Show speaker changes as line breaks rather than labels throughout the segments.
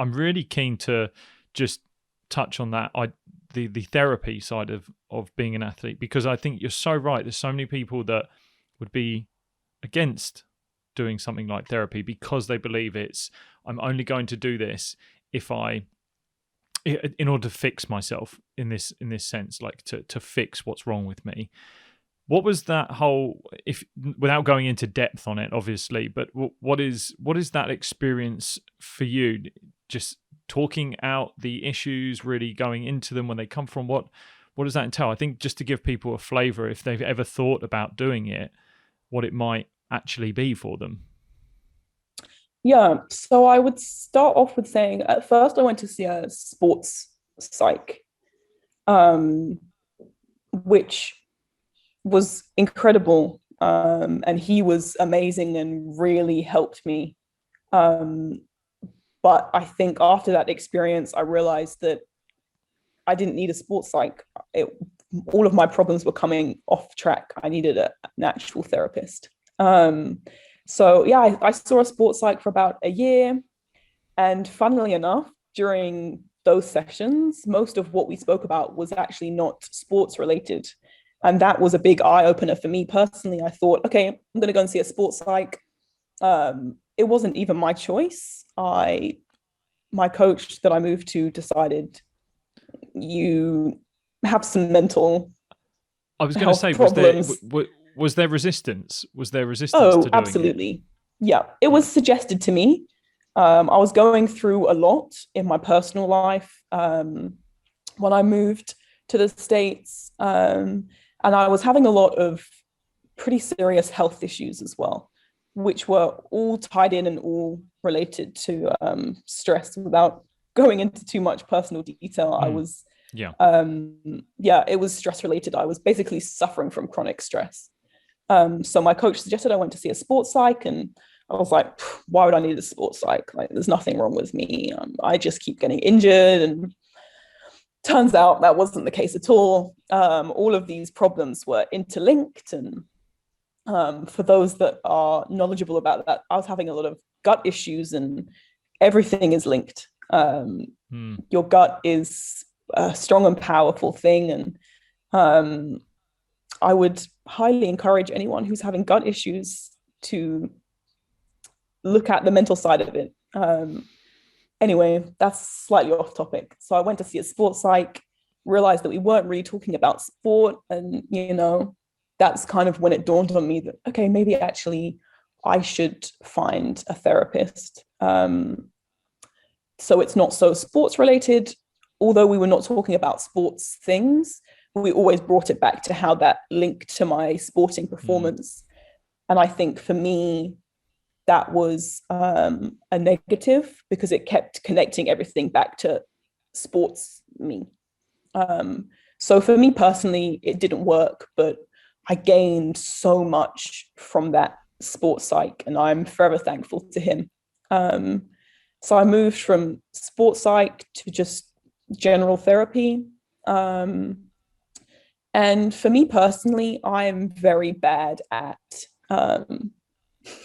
I'm really keen to just touch on that. The therapy side of being an athlete, because I think you're so right. There's so many people that would be against doing something like therapy because they believe I'm only going to do this in order to fix myself in this sense, like to fix what's wrong with me. What was that whole, if without going into depth on it, obviously, but what is that experience for you? Just talking out the issues, really going into them when they come from. What does that entail? I think just to give people a flavor, if they've ever thought about doing it, what it might actually be for them.
Yeah, so I would start off with saying at first I went to see a sports psych, um, which was incredible. And he was amazing and really helped me. Um, but I think after that experience, I realized that I didn't need a sports psych. All of my problems were coming off track. I needed an actual therapist. So yeah, I saw a sports psych for about a year. And funnily enough, during those sessions, most of what we spoke about was actually not sports related. And that was a big eye opener for me personally. I thought, okay, I'm going to go and see a sports psych. It wasn't even my choice. My coach that I moved to decided, you have some mental
I was going to
health
say,
problems.
Was there resistance? Was there resistance
Oh,
to doing
absolutely.
it?
Yeah, it was suggested to me. I was going through a lot in my personal life when I moved to the States. And I was having a lot of pretty serious health issues as well, which were all tied in and all related to stress. Without going into too much personal detail, I was,
yeah,
it was stress related. I was basically suffering from chronic stress. So my coach suggested I went to see a sports psych, and I was like, why would I need a sports psych? Like, there's nothing wrong with me. I just keep getting injured. And turns out that wasn't the case at all. All of these problems were interlinked. And for those that are knowledgeable about that, I was having a lot of gut issues, and everything is linked. Your gut is a strong and powerful thing. And I would highly encourage anyone who's having gut issues to look at the mental side of it. Anyway, that's slightly off topic. So I went to see a sports psych, realized that we weren't really talking about sport. And, that's kind of when it dawned on me that, okay, maybe actually I should find a therapist. So it's not so sports related, although we were not talking about sports things. We always brought it back to how that linked to my sporting performance. And I think for me, that was a negative because it kept connecting everything back to sports me. So for me personally, it didn't work, but I gained so much from that sports psych, and I'm forever thankful to him. So I moved from sports psych to just general therapy. And for me personally, I'm very bad at,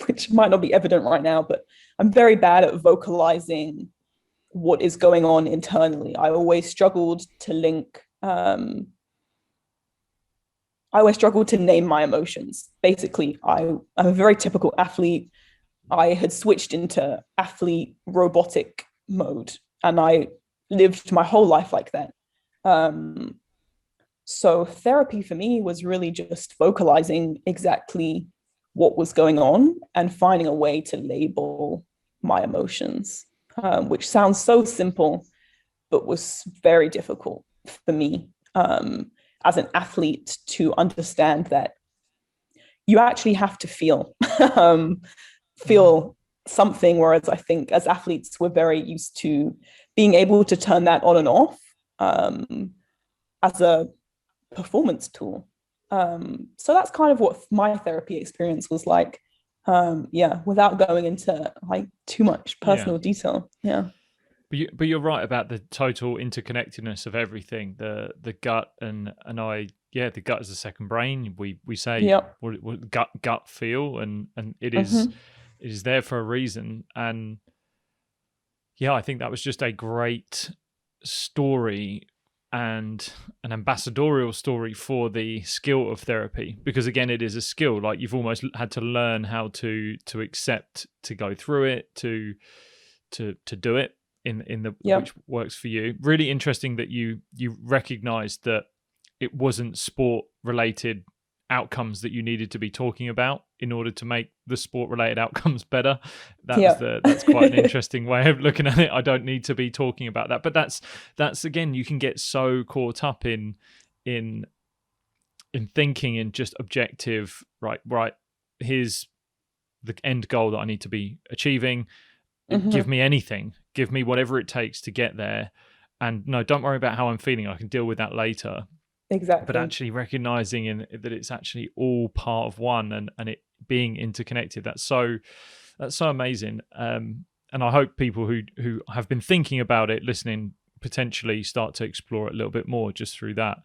which might not be evident right now, but I'm very bad at vocalizing what is going on internally. I always struggled to name my emotions. Basically, I'm a very typical athlete. I had switched into athlete robotic mode, and I lived my whole life like that. So therapy for me was really just vocalizing exactly what was going on and finding a way to label my emotions, which sounds so simple, but was very difficult for me as an athlete to understand that you actually have to feel something, whereas I think as athletes, we're very used to being able to turn that on and off as a performance tool. So that's kind of what my therapy experience was like. Without going into like too much personal detail. Yeah.
But you're right about the total interconnectedness of everything. The gut and the gut is the second brain. We say what gut feel, and it is it is there for a reason. And Yeah, I think that was just a great story and an ambassadorial story for the skill of therapy, because again, it is a skill. Like, you've almost had to learn how to accept, to go through it, to do it in the which works for you. Really interesting that you recognized that it wasn't sport related outcomes that you needed to be talking about in order to make the sport related outcomes better. That's quite an interesting way of looking at it. I don't need to be talking about that. But that's again, you can get so caught up in thinking in just objective, right, here's the end goal that I need to be achieving. Give me anything, give me whatever it takes to get there, and no, don't worry about how I'm feeling, I can deal with that later.
Exactly.
But actually recognizing that it's actually all part of one, and it being interconnected. That's so amazing. And I hope people who have been thinking about it, listening, potentially start to explore it a little bit more just through that.